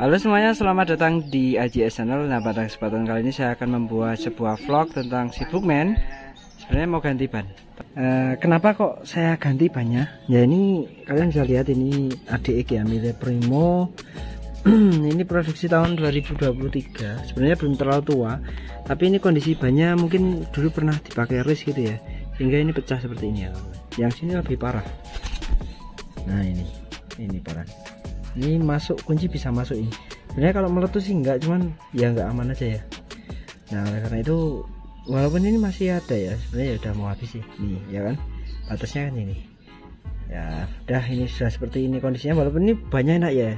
Halo semuanya, selamat datang di AJS Channel. Nah, pada kesempatan kali ini saya akan membuat sebuah vlog tentang si Bookman. Sebenarnya mau ganti ban. Kenapa kok saya ganti bannya? Ya ini kalian bisa lihat, ini ADX ya, Mille Primo. Ini produksi tahun 2023. Sebenarnya belum terlalu tua, tapi ini kondisi bannya mungkin dulu pernah dipakai race gitu ya, sehingga ini pecah seperti ini ya. Yang sini lebih parah. Nah ini parah. Ini masuk kunci bisa masuk ini. Sebenarnya kalau meletus sih enggak, cuman ya enggak aman aja ya. Nah oleh karena itu, walaupun ini masih ada ya, sebenarnya ya udah mau habis sih. Nih ya kan, batasnya kan ini. Ya udah, ini sudah seperti ini kondisinya. Walaupun ini banyak enak ya,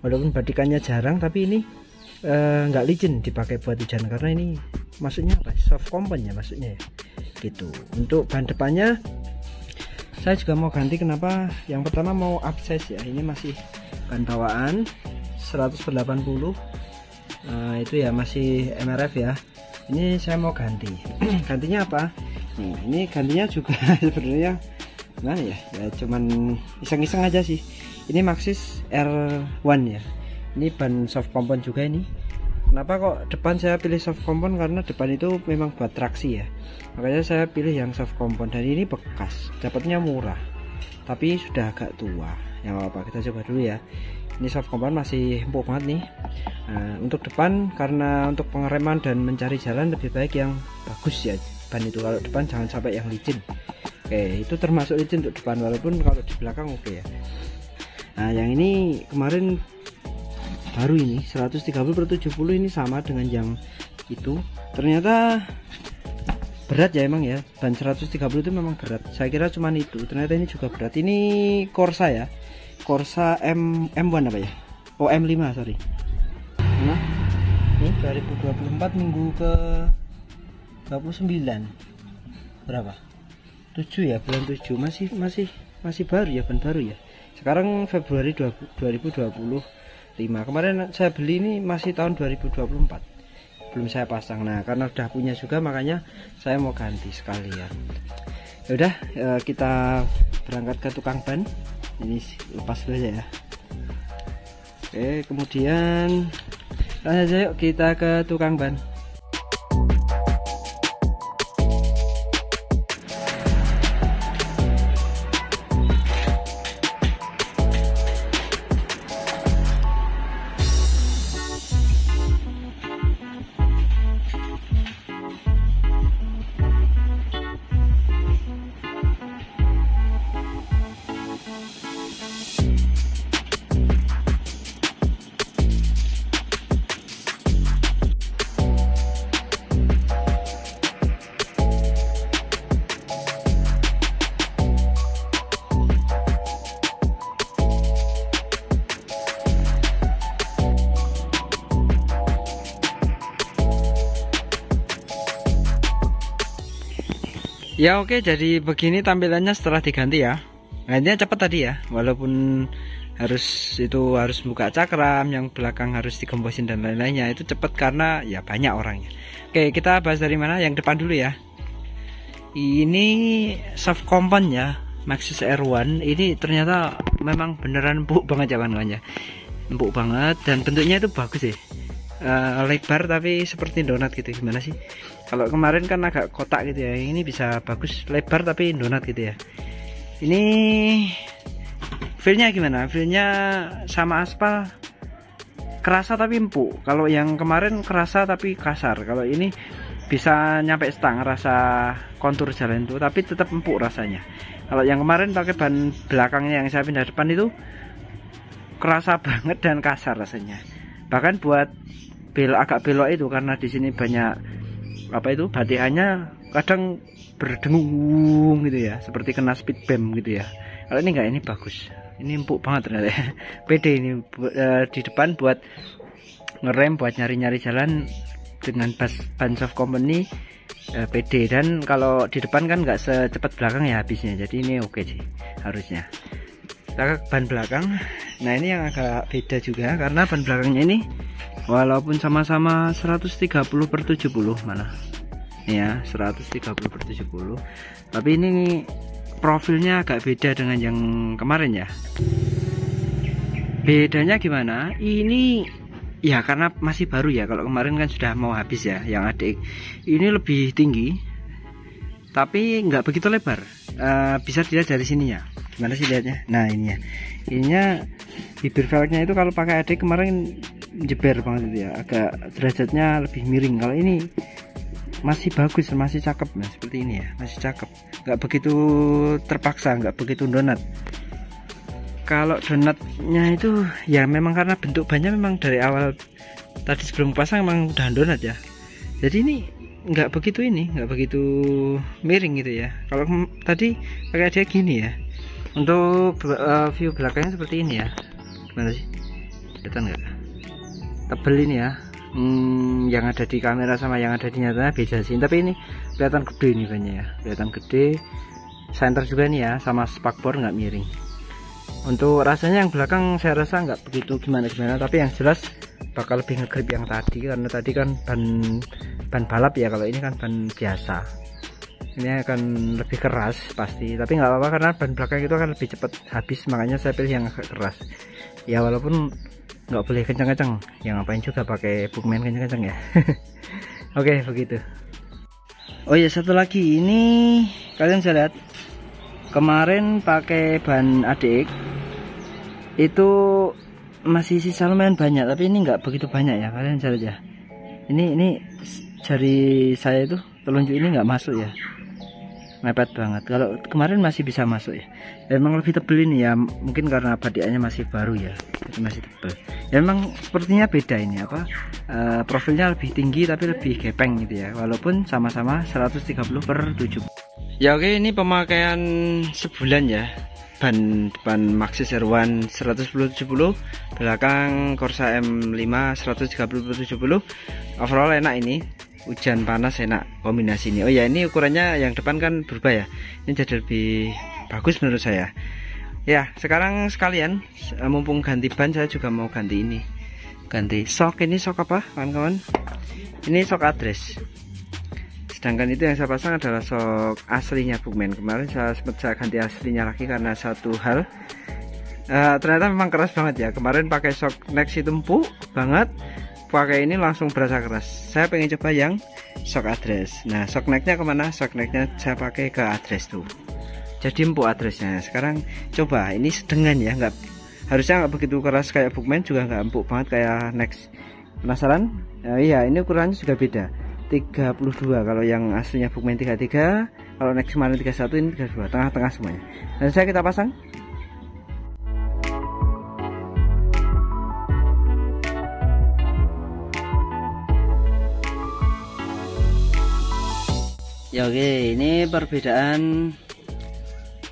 walaupun badikannya jarang, tapi ini enggak licin dipakai buat hujan karena ini maksudnya apa? Soft compound ya maksudnya ya. Gitu. Untuk ban depannya saya juga mau ganti. Kenapa? Yang pertama mau upsize ya. Ini masih ban bawaan 180, itu ya masih MRF ya. Ini saya mau ganti. Gantinya apa? Ini gantinya juga sebenarnya gimana ya? Ya cuman iseng-iseng aja sih. Ini Maxxis R1 ya. Ini ban soft compound juga ini. Kenapa kok depan saya pilih soft compound? Karena depan itu memang buat traksi ya. Makanya saya pilih yang soft compound, dan ini bekas, dapatnya murah, tapi sudah agak tua. Yang apa, kita coba dulu ya. Ini soft compound masih empuk banget nih. Untuk depan, karena untuk pengereman dan mencari jalan lebih baik yang bagus ya ban itu. Kalau depan jangan sampai yang licin. Oke, itu termasuk licin untuk depan, walaupun kalau di belakang oke ya. Nah yang ini kemarin baru ini 130/70, ini sama dengan yang itu. Ternyata berat ya emang ya, ban 130 itu memang berat. Saya kira cuman itu, ternyata ini juga berat. Ini Corsa ya, Corsa M1 apa ya, oh M5 sorry. Nah ini 2024 minggu ke 29 berapa, 7 ya, bulan 7. Masih baru ya, ban baru ya. Sekarang Februari 2025. Kemarin saya beli ini masih tahun 2024, belum saya pasang. Nah karena udah punya juga, makanya saya mau ganti sekalian. Ya udah, kita berangkat ke tukang ban. Ini lepas dulu aja ya. Oke, kemudian lanjut aja, yuk kita ke tukang ban. Ya oke, jadi begini tampilannya setelah diganti ya. Gantinya cepat tadi ya, walaupun harus buka cakram, yang belakang harus digembosin dan lain-lainnya. Itu cepat karena ya banyak orangnya. Oke, kita bahas dari mana? Yang depan dulu ya. Ini soft compound ya, Maxxis R1. Ini ternyata memang beneran empuk banget ya kawan-kawan ya. Empuk banget, dan bentuknya itu bagus ya. Lebar tapi seperti donat gitu. Gimana sih? Kalau kemarin kan agak kotak gitu ya, ini bisa bagus lebar tapi donat gitu ya. Ini feelnya gimana? Feelnya sama aspal, kerasa tapi empuk. Kalau yang kemarin kerasa tapi kasar. Kalau ini bisa nyampe stang rasa kontur jalan itu, tapi tetap empuk rasanya. Kalau yang kemarin pakai ban belakangnya yang saya pindah depan itu kerasa banget dan kasar rasanya. Bahkan buat agak belok itu, karena di sini banyak apa itu, batikannya kadang berdengung gitu ya, seperti kena speed bump gitu ya. Kalau ini enggak, ini bagus, ini empuk banget ternyata ya. Pede ini di depan buat ngerem, buat nyari-nyari jalan dengan ban soft company, pede. Dan kalau di depan kan nggak secepat belakang ya habisnya, jadi ini oke sih harusnya. Kita ke ban belakang. Nah ini yang agak beda juga, karena ban belakangnya ini walaupun sama-sama 130/70 mana ya, 130/70, tapi ini profilnya agak beda dengan yang kemarin ya. Bedanya gimana? Ini ya karena masih baru ya. Kalau kemarin kan sudah mau habis ya yang adik. Ini lebih tinggi, tapi nggak begitu lebar. Bisa dilihat dari sininya. Gimana sih lihatnya? Nah ini ya. Ininya bibir velgnya itu kalau pakai adik kemarin jeber banget itu ya. Agak derajatnya lebih miring. Kalau ini masih bagus, masih cakep. Nah seperti ini ya, masih cakep. Nggak begitu terpaksa, nggak begitu donat. Kalau donatnya itu ya memang karena bentuk bannya memang dari awal tadi sebelum pasang memang udah donat ya. Jadi ini nggak begitu miring gitu ya. Kalau tadi pakai dia gini ya. Untuk view belakangnya seperti ini ya. Gimana sih? Kelihatan nggak? Tebel ini ya. Yang ada di kamera sama yang ada di nyatanya beda sih. Tapi ini kelihatan gede nih bannya ya. Kelihatan gede. Center juga nih ya, sama spakbor nggak miring. Untuk rasanya yang belakang saya rasa nggak begitu gimana-gimana, tapi yang jelas bakal lebih ngegrip yang tadi, karena tadi kan ban balap ya, kalau ini kan ban biasa. Ini akan lebih keras pasti, tapi nggak apa-apa karena ban belakang itu akan lebih cepat habis, makanya saya pilih yang agak keras. Ya walaupun nggak boleh kencang-kencang, yang ngapain juga pakai Bookman kencang-kencang ya. Oke begitu. Oh ya satu lagi, ini kalian bisa lihat kemarin pakai ban ADX itu masih sisa lumayan banyak, tapi ini nggak begitu banyak ya, kalian bisa lihat ya. Ini jari saya itu telunjuk ini nggak masuk ya, mepet banget. Kalau kemarin masih bisa masuk ya. Memang lebih tebel ini ya, mungkin karena badiannya masih baru ya, itu masih tebel. Ya memang sepertinya beda ini apa, profilnya lebih tinggi tapi lebih gepeng gitu ya, walaupun sama-sama 130/70. Ya oke, ini pemakaian sebulan ya. Ban depan Maxxis R1 110/70, belakang Corsa M5 130/70. Overall enak ini. Hujan panas enak kombinasi ini. Oh ya, ini ukurannya yang depan kan berubah ya. Ini jadi lebih bagus menurut saya. Ya, sekarang sekalian mumpung ganti ban, saya juga mau ganti ini. Ganti shock. Ini shock apa, kawan-kawan? Ini shock address. Sedangkan itu yang saya pasang adalah shock aslinya Bookman. Kemarin saya ganti aslinya lagi karena satu hal, ternyata memang keras banget ya. Kemarin pakai shock next itu empuk banget, pakai ini langsung berasa keras. Saya pengen coba yang shock address. Nah shock necknya kemana? Shock necknya saya pakai ke address tuh, jadi empuk addressnya. Sekarang coba ini sedengan ya, harusnya nggak begitu keras kayak Bookman, juga nggak empuk banget kayak next. Penasaran? Iya, ini ukurannya juga beda, 32. Kalau yang aslinya Bookman 33, kalau next kemarin 31, ini 32, tengah-tengah semuanya. Dan saya kita pasang. Ya oke, ini perbedaan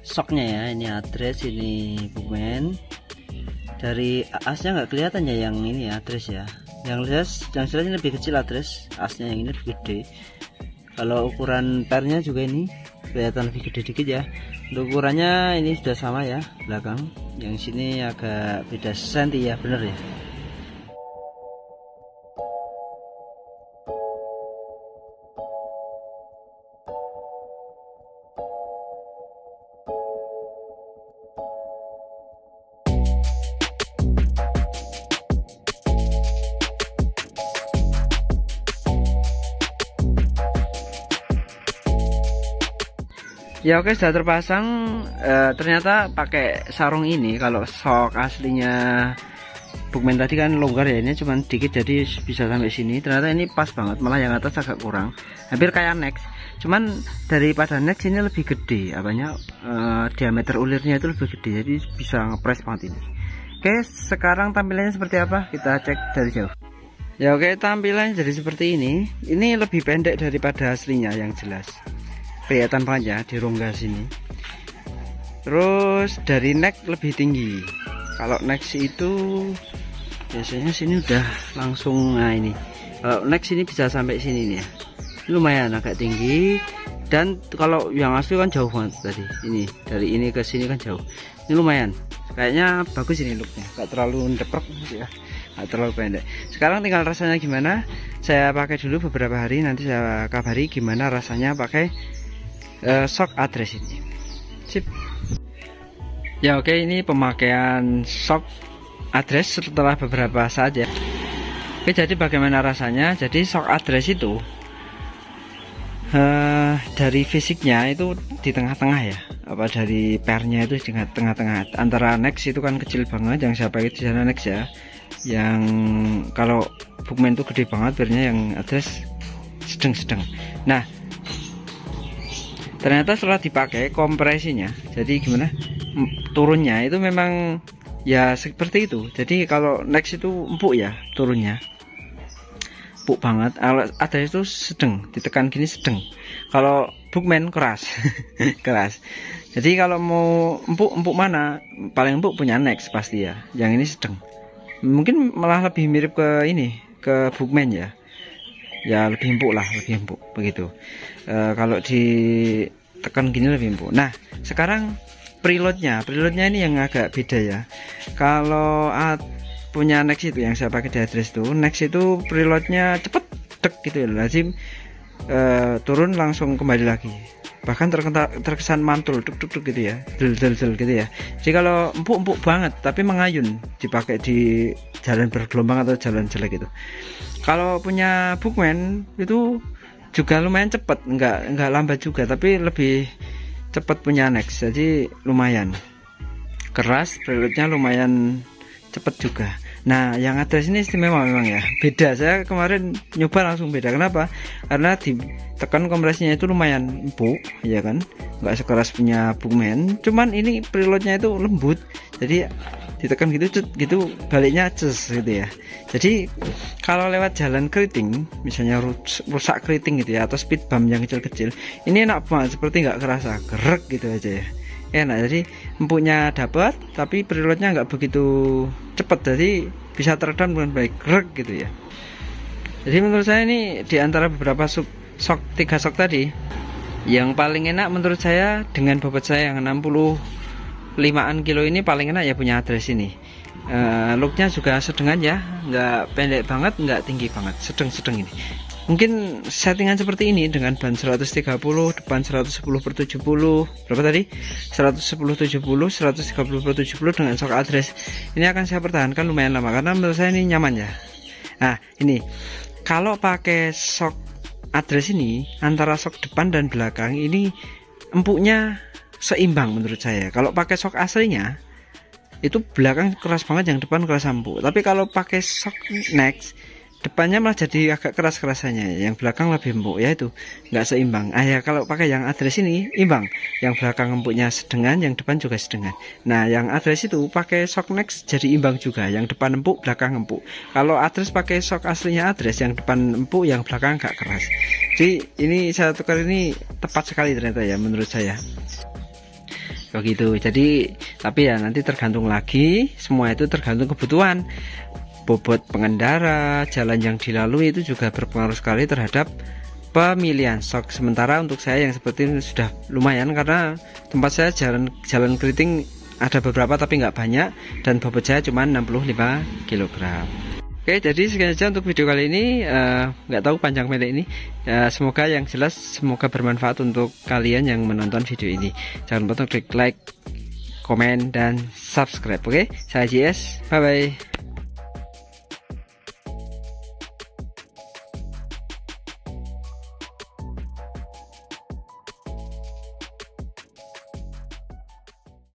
shocknya ya. Ini address, ini Bookman. Dari asnya nggak kelihatan ya yang ini ya, address ya. Yang jelas ini lebih kecil address, asnya yang ini lebih gede. Kalau ukuran pernya juga ini kelihatan lebih gede dikit ya. Untuk ukurannya ini sudah sama ya belakang. Yang sini agak beda senti ya, bener ya. Ya oke, sudah terpasang. Ternyata pakai sarung ini, kalau shock aslinya Bookman tadi kan longgar ya, ini cuma dikit jadi bisa sampai sini. Ternyata ini pas banget, malah yang atas agak kurang, hampir kayak next. Cuman daripada next ini lebih gede, apanya diameter ulirnya itu lebih gede, jadi bisa ngepres banget ini. Oke, sekarang tampilannya seperti apa? Kita cek dari jauh. Ya oke, tampilannya jadi seperti ini. Ini lebih pendek daripada aslinya yang jelas. Kelihatan banget ya di rongga sini. Terus dari neck lebih tinggi. Kalau neck itu biasanya sini udah langsung, nah ini. Kalau neck sini bisa sampai sini nih ya. Lumayan agak tinggi. Dan kalau yang asli kan jauh banget tadi. Ini dari ini ke sini kan jauh. Ini lumayan. Kayaknya bagus ini looknya. Gak terlalu ndeprok ya. Gak terlalu pendek. Sekarang tinggal rasanya gimana? Saya pakai dulu beberapa hari, nanti saya kabari gimana rasanya pakai shock address ini. Sip. Ya oke, ini pemakaian shock address setelah beberapa saat ya. Oke, jadi bagaimana rasanya? Jadi shock address itu dari fisiknya itu di tengah-tengah ya, apa dari pernya itu di tengah-tengah antara next itu kan kecil banget, yang saya pakai di sana next ya, yang kalau Bookman itu gede banget, pernya yang address sedang-sedang. Nah, ternyata setelah dipakai kompresinya, jadi gimana turunnya itu memang ya seperti itu. Jadi kalau next itu empuk ya turunnya, empuk banget. Ada itu sedang, ditekan gini sedang. Kalau Bookman keras keras. Jadi kalau mau empuk mana, paling empuk punya next pasti ya, yang ini sedang. Mungkin malah lebih mirip ke ini, ke Bookman ya, lebih empuk lah, lebih empuk begitu. Kalau ditekan gini lebih empuk. Nah, sekarang preloadnya ini yang agak beda ya. Kalau punya next itu yang saya pakai di address itu, next itu preloadnya cepet dek gitu ya, lazim turun langsung kembali lagi, bahkan terkesan mantul tuk gitu ya, del gitu ya. Jadi kalau empuk banget tapi mengayun dipakai di jalan bergelombang atau jalan jelek itu. Kalau punya Bookman itu juga lumayan cepet, nggak lambat juga, tapi lebih cepat punya next, jadi lumayan keras, preloadnya lumayan cepet juga. Nah, yang address ini istimewa memang ya, beda. Saya kemarin nyoba langsung beda. Kenapa? Karena ditekan kompresinya itu lumayan empuk ya kan, nggak sekeras punya Bookman, cuman ini preloadnya itu lembut, jadi ditekan gitu baliknya ces gitu ya. Jadi kalau lewat jalan keriting, misalnya rusak keriting gitu ya, atau speed bump yang kecil-kecil, ini enak banget, seperti nggak kerasa, gerak gitu aja ya, enak. Jadi empuknya dapat, tapi preloadnya nggak begitu cepat, jadi bisa teredam dengan baik, gerak gitu ya. Jadi menurut saya ini di antara beberapa shock 3 shock tadi, yang paling enak menurut saya dengan bobot saya yang 65an kilo ini, paling enak ya punya address ini. Looknya juga sedengan ya, nggak pendek banget, nggak tinggi banget, sedang ini. Mungkin settingan seperti ini dengan ban 130, depan 110/70, berapa tadi? 110/70, 130/70 dengan shock address. Ini akan saya pertahankan lumayan lama karena menurut saya ini nyaman ya. Nah, ini kalau pakai shock address ini, antara shock depan dan belakang ini empuknya seimbang menurut saya. Kalau pakai shock aslinya itu belakang keras banget, yang depan keras empuk. Tapi kalau pakai shock next, depannya malah jadi agak keras rasanya, yang belakang lebih empuk, ya itu nggak seimbang. Ya kalau pakai yang address ini imbang, yang belakang empuknya sedengan, yang depan juga sedengan. Nah, yang address itu pakai shock next jadi imbang juga, yang depan empuk, belakang empuk. Kalau address pakai shock aslinya address, yang depan empuk, yang belakang agak keras. Jadi ini saya tukar, ini tepat sekali ternyata ya menurut saya. Begitu. Jadi tapi ya nanti tergantung lagi, semua itu tergantung kebutuhan, bobot pengendara, jalan yang dilalui itu juga berpengaruh sekali terhadap pemilihan shock. Sementara untuk saya yang seperti ini sudah lumayan, karena tempat saya jalan keriting ada beberapa tapi nggak banyak, dan bobot saya cuma 65 kg. Oke, jadi sekian saja untuk video kali ini. Nggak tahu panjang pendek ini. Semoga yang jelas, semoga bermanfaat untuk kalian yang menonton video ini. Jangan lupa untuk klik like, komen, dan subscribe. Oke, saya JS. Bye bye.